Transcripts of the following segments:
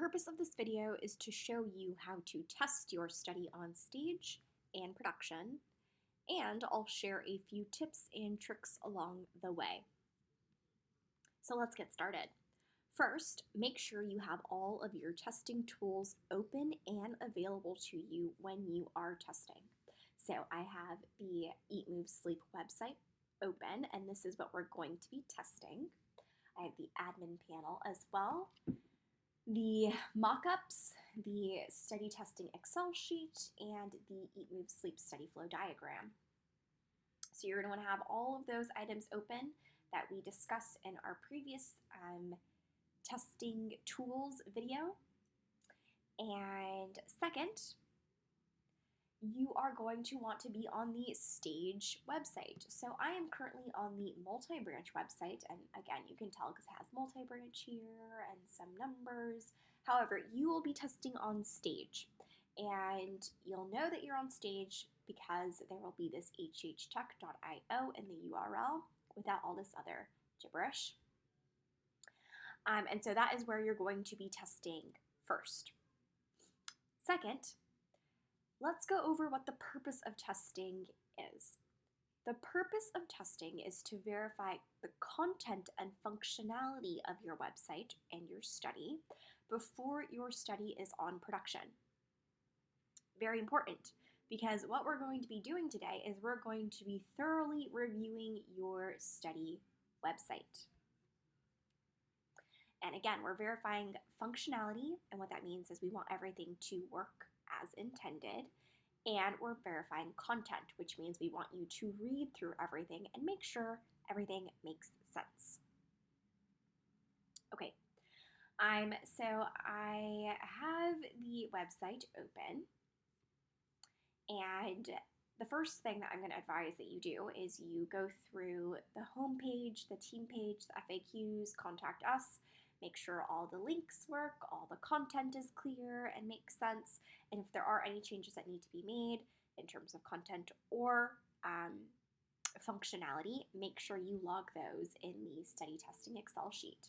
The purpose of this video is to show you how to test your study on stage and production, and I'll share a few tips and tricks along the way. So let's get started. First, make sure you have all of your testing tools open and available to you when you are testing. So I have the Eat, Move, Sleep website open, and this is what we're going to be testing. I have the admin panel as well, the mock-ups, the study testing Excel sheet, and the Eat, Move, Sleep study flow diagram. So you're going to want to have all of those items open that we discussed in our previous testing tools video. And second, you are going to want to be on the Stage website. So I am currently on the multi-branch website, and again, you can tell because it has multi-branch here and some numbers. However, you will be testing on Stage, and you'll know that you're on Stage because there will be this hhtech.io in the URL without all this other gibberish. And so that is where you're going to be testing first. Second, let's go over what the purpose of testing is. The purpose of testing is to verify the content and functionality of your website and your study before your study is on production. Very important, because what we're going to be doing today is we're going to be thoroughly reviewing your study website. And again, we're verifying functionality, and what that means is we want everything to work as intended, and we're verifying content, which means we want you to read through everything and make sure everything makes sense. Okay, so I have the website open, and the first thing that I'm going to advise that you do is you go through the home page, the team page, the FAQs, contact us, make sure all the links work, all the content is clear and makes sense, and if there are any changes that need to be made in terms of content or functionality, make sure you log those in the study testing Excel sheet.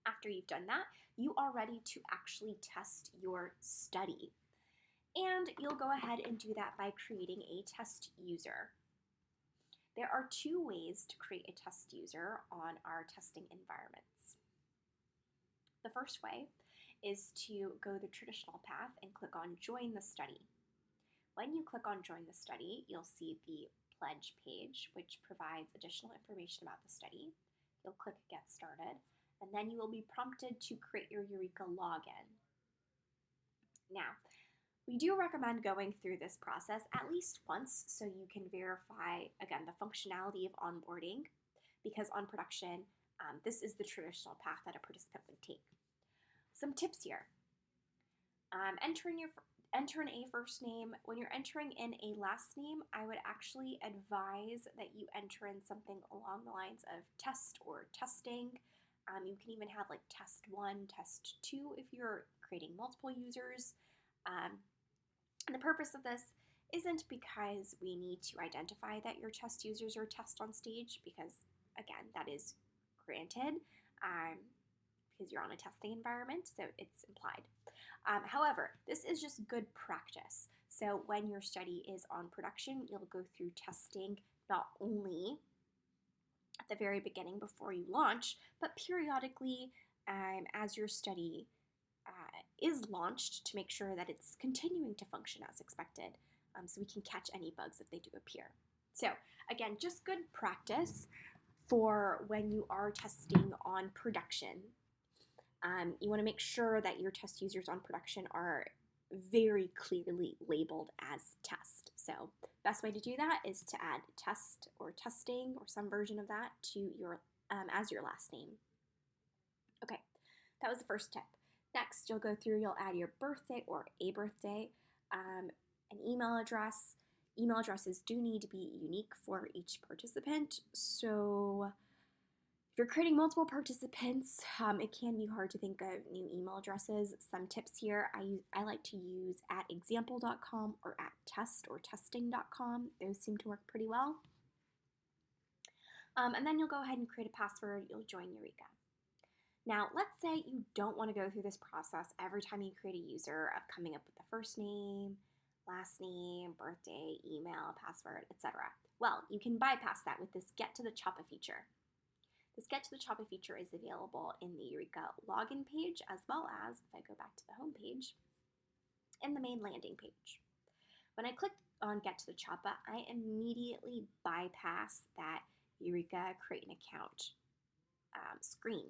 After you've done that, you are ready to actually test your study. And you'll go ahead and do that by creating a test user. There are two ways to create a test user on our testing environments. The first way is to go the traditional path and click on Join the Study. When you click on Join the Study, you'll see the pledge page, which provides additional information about the study. You'll click Get Started, and then you will be prompted to create your Eureka login. Now, we do recommend going through this process at least once so you can verify, again, the functionality of onboarding, because on production, this is the traditional path that a participant would take. Some tips here. Enter in a first name. When you're entering in a last name, I would actually advise that you enter in something along the lines of test or testing. You can even have like test 1, test 2 if you're creating multiple users. And the purpose of this isn't because we need to identify that your test users are test on stage, because again, that is granted because you're on a testing environment, so it's implied. However, this is just good practice. So when your study is on production, you'll go through testing not only at the very beginning before you launch, but periodically as your study is launched to make sure that it's continuing to function as expected, so we can catch any bugs if they do appear. So again, just good practice for when you are testing on production. You want to make sure that your test users on production are very clearly labeled as test. So best way to do that is to add test or testing or some version of that to your as your last name. Okay, that was the first tip. Next, you'll go through, you'll add your birthday or a birthday, an email address. Email addresses do need to be unique for each participant. So if you're creating multiple participants, it can be hard to think of new email addresses. Some tips here, I like to use @example.com or @test or testing.com. Those seem to work pretty well. And then you'll go ahead and create a password. You'll join Eureka. Now, let's say you don't want to go through this process every time you create a user of coming up with the first name, last name, birthday, email, password, etc. Well, you can bypass that with this Get to the CHOPPA feature. This Get to the CHOPPA feature is available in the Eureka login page, as well as, if I go back to the home page, in the main landing page. When I click on Get to the CHOPPA, I immediately bypass that Eureka create an account screen.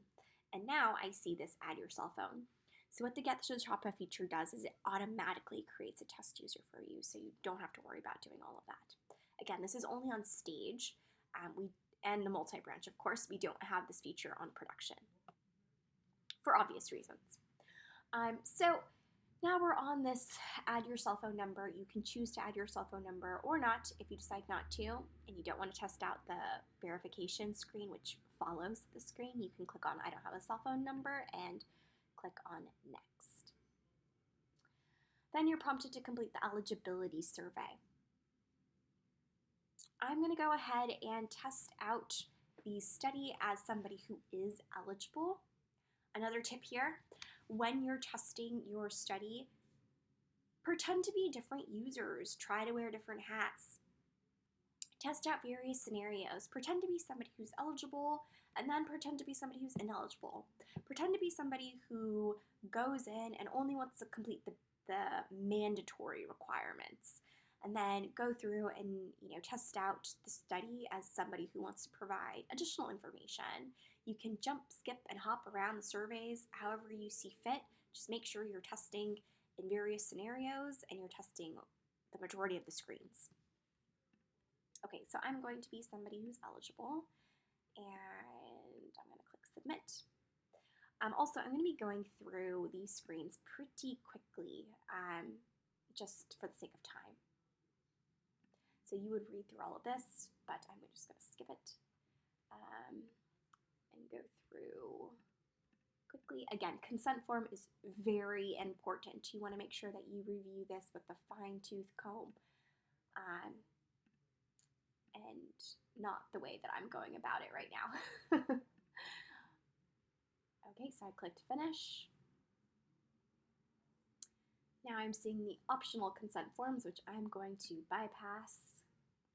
And now I see this add your cell phone. So what the Get to the CHOPPA feature does is it automatically creates a test user for you, so you don't have to worry about doing all of that. Again, this is only on stage. And the multi-branch, of course, we don't have this feature on production for obvious reasons. So now we're on this add your cell phone number. You can choose to add your cell phone number or not. If you decide not to and you don't want to test out the verification screen, which follows the screen, you can click on I don't have a cell phone number and click on next. Then you're prompted to complete the eligibility survey. I'm going to go ahead and test out the study as somebody who is eligible. Another tip here, when you're testing your study, pretend to be different users. Try to wear different hats. Test out various scenarios. Pretend to be somebody who's eligible, and then pretend to be somebody who's ineligible. Pretend to be somebody who goes in and only wants to complete the mandatory requirements, and then go through and test out the study as somebody who wants to provide additional information. You can jump, skip, and hop around the surveys however you see fit. Just make sure you're testing in various scenarios and you're testing the majority of the screens. Okay, so I'm going to be somebody who's eligible, and I'm going to click submit. Also, I'm going to be going through these screens pretty quickly, just for the sake of time. So you would read through all of this, but I'm just going to skip it and go through quickly. Again, consent form is very important. You want to make sure that you review this with a fine-tooth comb and not the way that I'm going about it right now. Okay, so I clicked finish. Now I'm seeing the optional consent forms, which I'm going to bypass.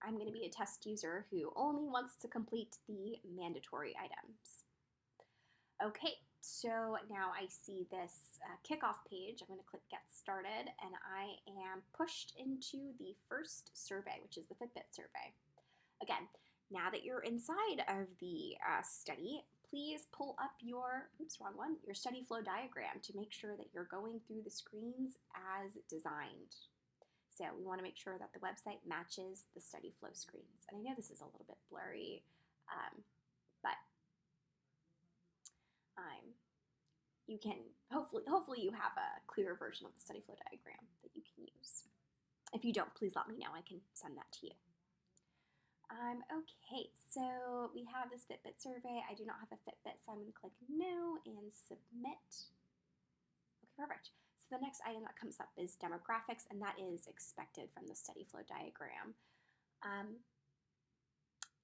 I'm going to be a test user who only wants to complete the mandatory items. Okay, so now I see this kickoff page. I'm going to click Get Started, and I am pushed into the first survey, which is the Fitbit survey. Again, now that you're inside of the study, please pull up your study flow diagram to make sure that you're going through the screens as designed. So we want to make sure that the website matches the study flow screens. And I know this is a little bit blurry, but you can, hopefully you have a clearer version of the study flow diagram that you can use. If you don't, please let me know. I can send that to you. Okay, so we have this Fitbit survey. I do not have a Fitbit, so I'm going to click no and submit. Okay, perfect. So the next item that comes up is demographics, and that is expected from the study flow diagram.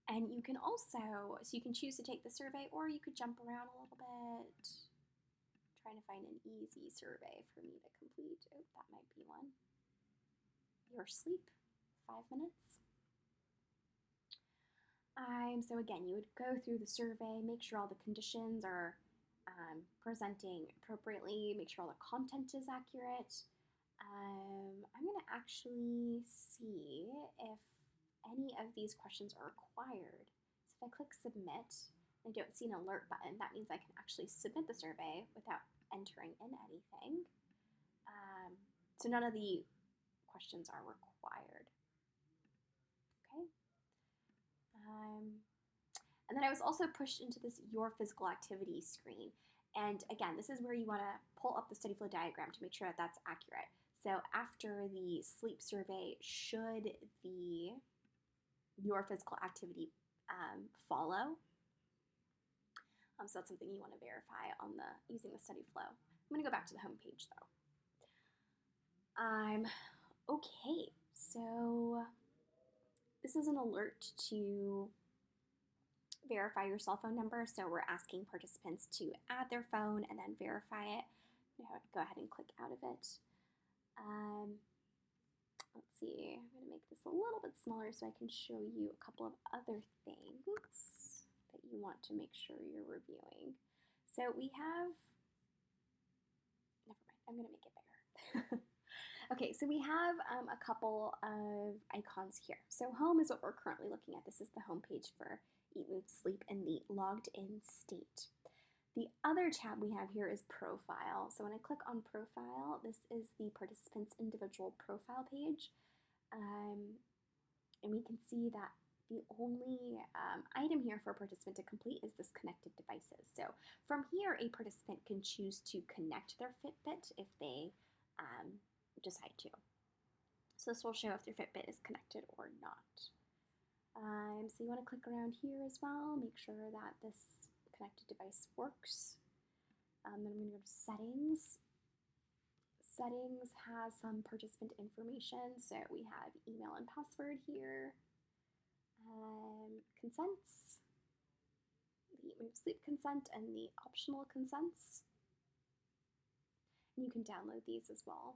And you can also, so you can choose to take the survey, or you could jump around a little bit. Trying to find an easy survey for me to complete. Oh, that might be one. Your sleep, 5 minutes. So again, you would go through the survey, make sure all the conditions are presenting appropriately, make sure all the content is accurate. I'm going to actually see if any of these questions are required. So if I click submit, I don't see an alert button. That means I can actually submit the survey without entering in anything. So none of the questions are required. Okay. And then I was also pushed into this Your Physical Activity screen. And again, this is where you want to pull up the study flow diagram to make sure that that's accurate. So after the sleep survey, should the Your Physical Activity follow? So that's something you want to verify on using the study flow. I'm going to go back to the home page though. Okay, so this is an alert to verify your cell phone number. So we're asking participants to add their phone and then verify it. Now go ahead and click out of it. Let's see, I'm going to make this a little bit smaller so I can show you a couple of other things that you want to make sure you're reviewing. So we have, never mind, I'm going to make it bigger. Okay, so we have a couple of icons here. So home is what we're currently looking at. This is the home page for Eat, Move, Sleep in the logged in state. The other tab we have here is profile. So when I click on profile, this is the participant's individual profile page. And we can see that the only item here for a participant to complete is this connected devices. So from here, a participant can choose to connect their Fitbit if they decide to. So this will show if their Fitbit is connected or not. So you want to click around here as well, make sure that this connected device works. Then I'm going to go to settings. Settings has some participant information, so we have email and password here. Consents, the Eat, Move, Sleep consent and the optional consents. And you can download these as well.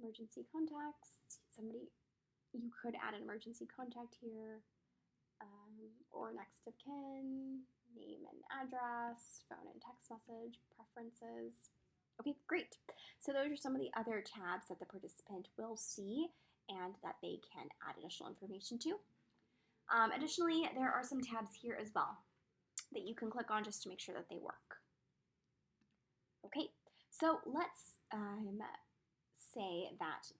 Emergency contacts, you could add an emergency contact here, or next of kin, name and address, phone and text message, preferences. Okay, great. So those are some of the other tabs that the participant will see and that they can add additional information to. Additionally, there are some tabs here as well that you can click on just to make sure that they work. Okay, so let's say that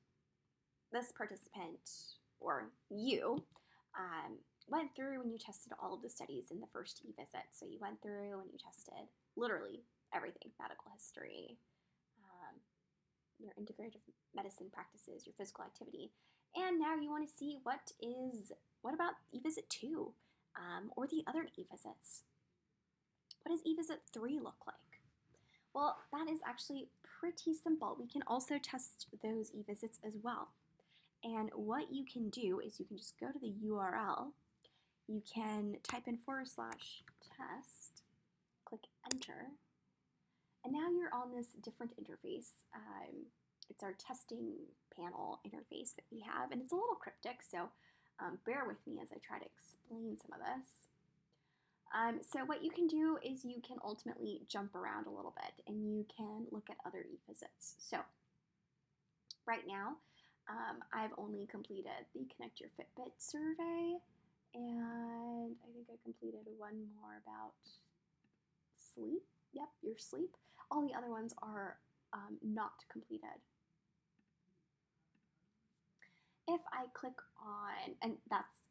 this participant, or you, went through and you tested all of the studies in the first e-visit. So you went through and you tested literally everything, medical history, your integrative medicine practices, your physical activity, and now you want to see what about e-visit 2 or the other e-visits? What does e-visit 3 look like? Well, that is actually pretty simple. We can also test those e-visits as well. And what you can do is you can just go to the URL, you can type in /test, click enter, and now you're on this different interface. It's our testing panel interface that we have, and it's a little cryptic, so bear with me as I try to explain some of this. So what you can do is you can ultimately jump around a little bit and you can look at other e-visits. So right now, I've only completed the Connect Your Fitbit survey, and I think I completed one more about sleep. Yep, your sleep. All the other ones are not completed. If I click on, and that's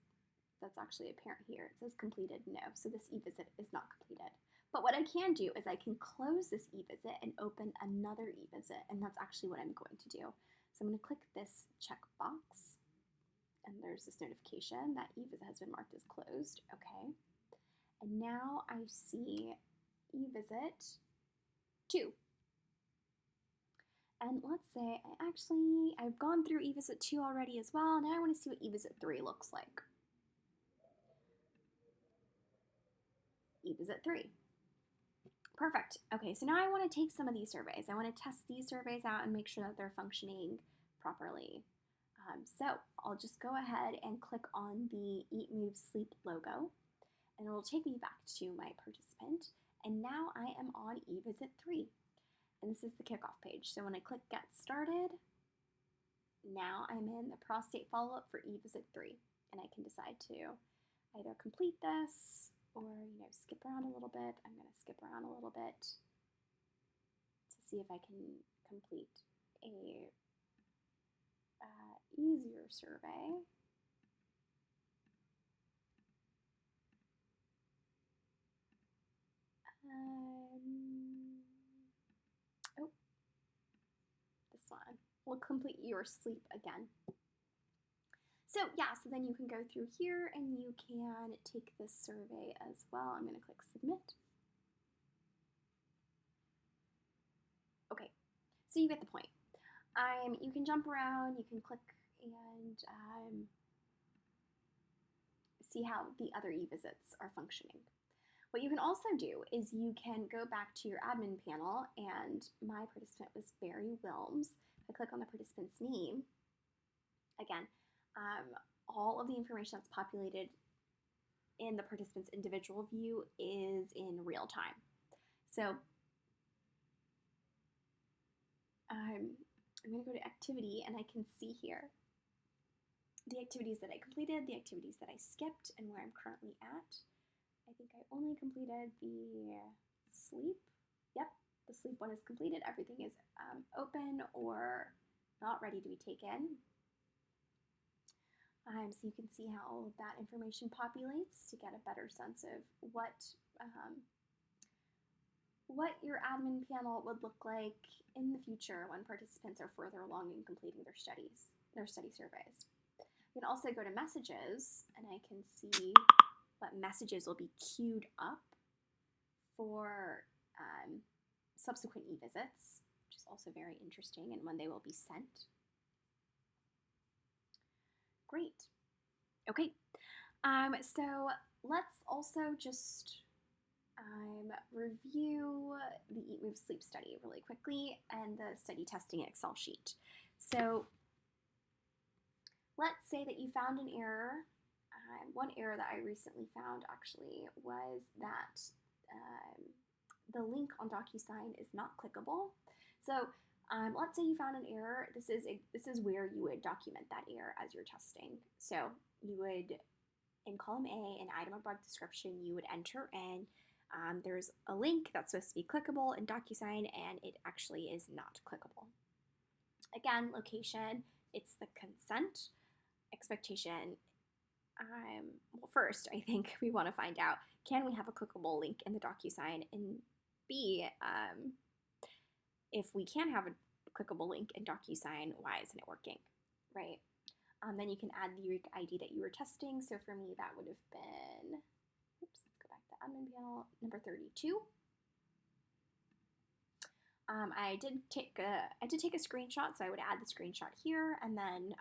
actually apparent here, it says completed no, so this e-visit is not completed. But what I can do is I can close this e-visit and open another e-visit, and that's actually what I'm going to do. So I'm going to click this checkbox, and there's this notification that e-visit has been marked as closed. Okay, and now I see e-visit 2. And let's say I've gone through e-visit 2 already as well. Now I want to see what e-visit 3 looks like. E-visit 3. Perfect. Okay, so now I want to take some of these surveys. I want to test these surveys out and make sure that they're functioning properly. So I'll just go ahead and click on the Eat, Move, Sleep logo, and it will take me back to my participant. And now I am on e-visit 3. And this is the kickoff page. So when I click Get Started, now I'm in the prostate follow-up for e-visit 3. And I can decide to either complete this or, skip around a little bit. I'm going to skip around a little bit to see if I can complete a easier survey. This one. We'll complete your sleep again. So then you can go through here and you can take this survey as well. I'm going to click submit. Okay, so you get the point. You can jump around, you can click and see how the other e-visits are functioning. What you can also do is you can go back to your admin panel, and my participant was Barry Wilms. If I click on the participant's name, again, all of the information that's populated in the participant's individual view is in real time. So I'm going to go to activity, and I can see here the activities that I completed, the activities that I skipped, and where I'm currently at. I think I only completed the sleep. Yep, the sleep one is completed. Everything is open or not ready to be taken. So you can see how all of that information populates to get a better sense of what your admin panel would look like in the future when participants are further along in completing their study surveys. You can also go to messages, and I can see what messages will be queued up for subsequent e-visits, which is also very interesting, and when they will be sent. Great. Okay, so let's also just review the Eat, Move, Sleep study really quickly and the study testing Excel sheet. So let's say that you found an error. One error that I recently found actually was that the link on DocuSign is not clickable. So let's say you found an error. This is where you would document that error as you're testing. So you would, in column A, in item or bug description, you would enter in there's a link that's supposed to be clickable in DocuSign, and it actually is not clickable. Again, location, it's the consent. Expectation, well, first, I think we want to find out, can we have a clickable link in the DocuSign? And B, if we can have a clickable link in DocuSign, why isn't it working, right? Then you can add the unique ID that you were testing. So for me, that would have been, oops, let's go back to admin panel, number 32. I did take a screenshot, so I would add the screenshot here, and then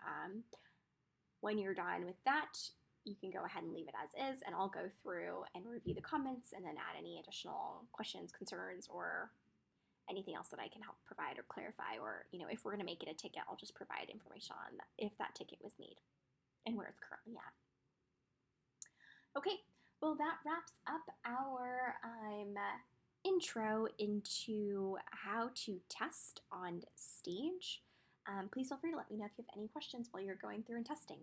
when you're done with that, you can go ahead and leave it as is, and I'll go through and review the comments and then add any additional questions, concerns, or anything else that I can help provide or clarify, or if we're going to make it a ticket, I'll just provide information on if that ticket was made and where it's currently at. Okay, well, that wraps up our intro into how to test on stage. Please feel free to let me know if you have any questions while you're going through and testing.